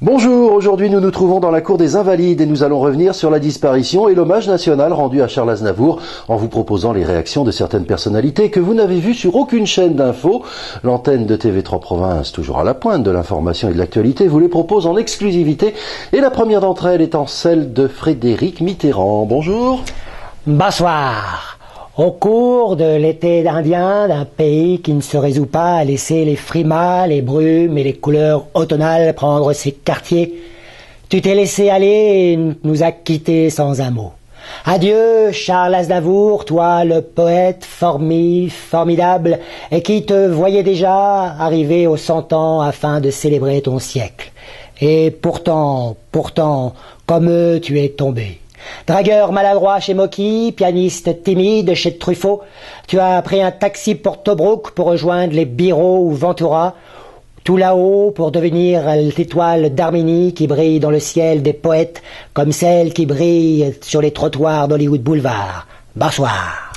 Bonjour, aujourd'hui nous nous trouvons dans la cour des Invalides et nous allons revenir sur la disparition et l'hommage national rendu à Charles Aznavour en vous proposant les réactions de certaines personnalités que vous n'avez vues sur aucune chaîne d'info. L'antenne de TV3 Province, toujours à la pointe de l'information et de l'actualité, vous les propose en exclusivité et la première d'entre elles étant celle de Frédéric Mitterrand. Bonjour. Bonsoir. Au cours de l'été indien d'un pays qui ne se résout pas à laisser les frimas, les brumes et les couleurs automnales prendre ses quartiers, tu t'es laissé aller et nous as quittés sans un mot. Adieu, Charles Aznavour, toi le poète formidable, et qui te voyait déjà arriver aux 100 ans afin de célébrer ton siècle. Et pourtant, comme eux, tu es tombé. Dragueur maladroit chez Mocky, pianiste timide chez Truffaut, tu as pris un taxi pour Tobruk pour rejoindre les Biro ou Ventura, tout là-haut pour devenir l'étoile d'Arménie qui brille dans le ciel des poètes comme celle qui brille sur les trottoirs d'Hollywood Boulevard. Bonsoir.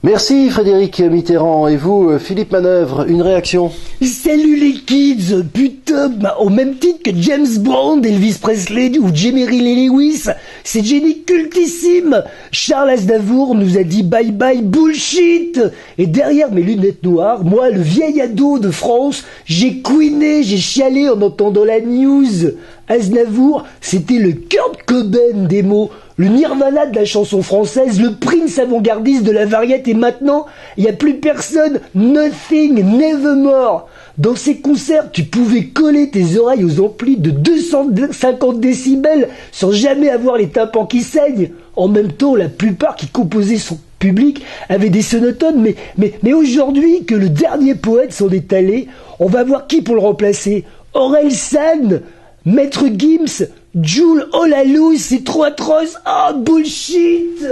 Merci Frédéric Mitterrand. Et vous, Philippe Manœuvre, une réaction? Salut les kids, putain, au même titre que James Brown, Elvis Presley ou Jerry Lee Lewis, c'est génie cultissime. Charles Aznavour nous a dit bye bye bullshit. Et derrière mes lunettes noires, moi, le vieil ado de France, j'ai couiné, j'ai chialé en entendant la news. Aznavour, c'était le Kurt Cobain des mots, le Nirvana de la chanson française, le Prince avant-gardiste de la variété, et maintenant, il n'y a plus personne, nothing, nevermore. Dans ces concerts, tu pouvais coller tes oreilles aux amplis de 250 décibels sans jamais avoir les tympans qui saignent. En même temps, la plupart qui composaient son public avaient des sonotones, mais aujourd'hui que le dernier poète s'en est allé, on va voir qui pour le remplacer. Aurel San, Maître Gims, Jul Olalou, c'est trop atroce. Ah, bullshit.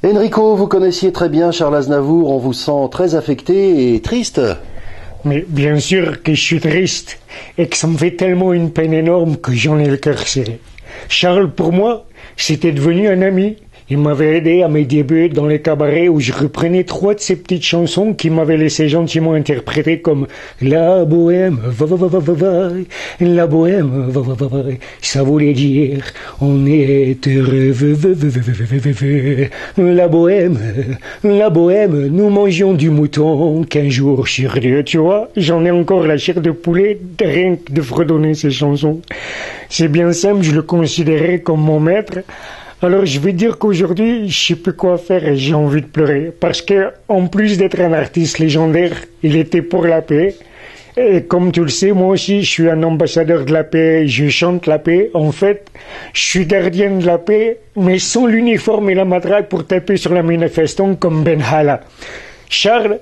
Enrico, vous connaissiez très bien Charles Aznavour, on vous sent très affecté et triste. Mais bien sûr que je suis triste et que ça me fait tellement une peine énorme que j'en ai le cœur serré. Charles, pour moi, c'était devenu un ami. Il m'avait aidé à mes débuts dans les cabarets où je reprenais 3 de ses petites chansons qu'il m'avait laissé gentiment interpréter comme La bohème, va, la bohème, va. Ça voulait dire on est heureux, la bohème, nous mangions du mouton qu'un jour sur 2, tu vois. J'en ai encore la chair de poulet rien que de fredonner ces chansons. C'est bien simple, je le considérais comme mon maître. Alors je vais dire qu'aujourd'hui, je sais plus quoi faire et j'ai envie de pleurer. Parce que, en plus d'être un artiste légendaire, il était pour la paix. Et comme tu le sais, moi aussi, je suis un ambassadeur de la paix, je chante la paix. En fait, je suis gardien de la paix, mais sans l'uniforme et la matraque pour taper sur la manifestante comme Ben Hala. Charles,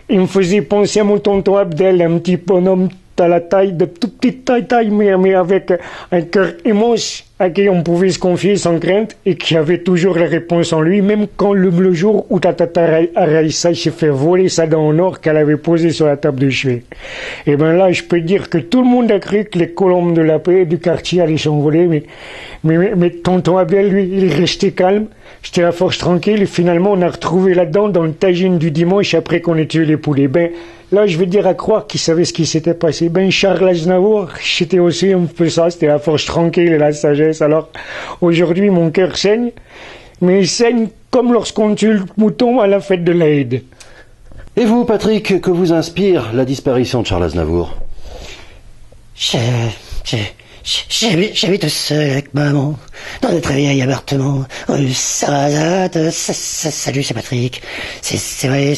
il me faisait penser à mon tonton Abdel, un petit bonhomme à la taille, de toute petite taille, mais avec un cœur immense à qui on pouvait se confier sans crainte et qui avait toujours la réponse en lui, même quand le jour où tata Raïssa s'est fait voler sa dent en or qu'elle avait posée sur la table de chevet. Et ben là, je peux dire que tout le monde a cru que les colombes de la paix du quartier allaient s'envoler, mais tonton Abdel, lui, il restait calme. J'étais à force tranquille et finalement on a retrouvé la dent dans le tagine du dimanche après qu'on ait tué les poulets. Ben, là, je vais dire à croire qu'il savait ce qui s'était passé. Ben, Charles Aznavour, c'était aussi un peu ça, c'était la force tranquille et la sagesse. Alors, aujourd'hui, mon cœur saigne, mais il saigne comme lorsqu'on tue le mouton à la fête de l'Aïd. Et vous, Patrick, que vous inspire la disparition de Charles Aznavour? J'habite seul avec maman, dans un très vieil appartement, rue Sarrazate. Salut, c'est Patrick. C'est vrai,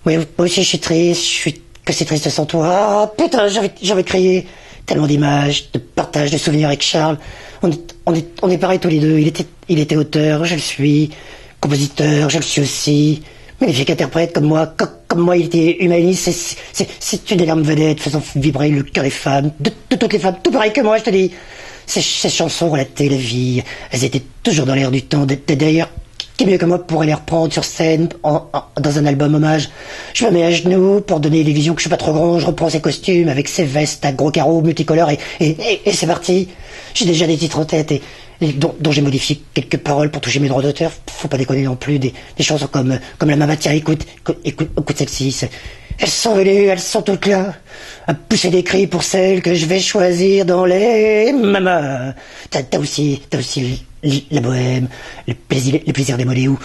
moi aussi je suis triste, que c'est triste sans toi. Ah, putain, j'ai envie de crier. Tellement d'images, de partage, de souvenirs avec Charles. On est pareils tous les deux. Il était auteur, je le suis. Compositeur, je le suis aussi. Magnifique interprète comme moi. Comme moi, il était humaniste. C'est une énorme vedette faisant vibrer le cœur des femmes. De toutes les femmes. Tout pareil que moi, je te dis. Ces chansons relataient la vie. Elles étaient toujours dans l'air du temps. D'ailleurs, qui mieux que moi pourrait les reprendre sur scène dans un album hommage. Je me mets à genoux pour donner l'illusion que je suis pas trop grand. Je reprends ses costumes avec ses vestes à gros carreaux multicolores et c'est parti. J'ai déjà des titres en tête et et dont j'ai modifié quelques paroles pour toucher mes droits d'auteur. Faut pas déconner non plus, des chansons comme la maman, tiens, écoute celle-ci. Elles sont toutes là, à pousser des cris pour celles que je vais choisir dans les mamas. T'as aussi la bohème, les plaisirs démodés, ou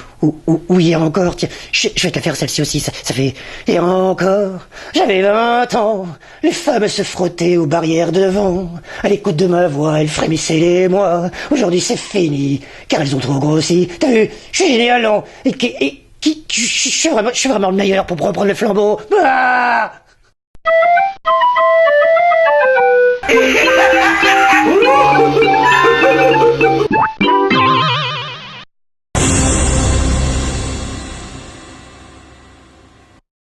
hier encore, tiens, je vais te la faire celle-ci aussi, ça fait, hier encore, j'avais 20 ans, les femmes se frottaient aux barrières devant, à l'écoute de ma voix, elles frémissaient les mois, aujourd'hui c'est fini, car elles ont trop grossi, t'as vu, je suis génial, non, je suis vraiment le meilleur pour reprendre le flambeau. Ah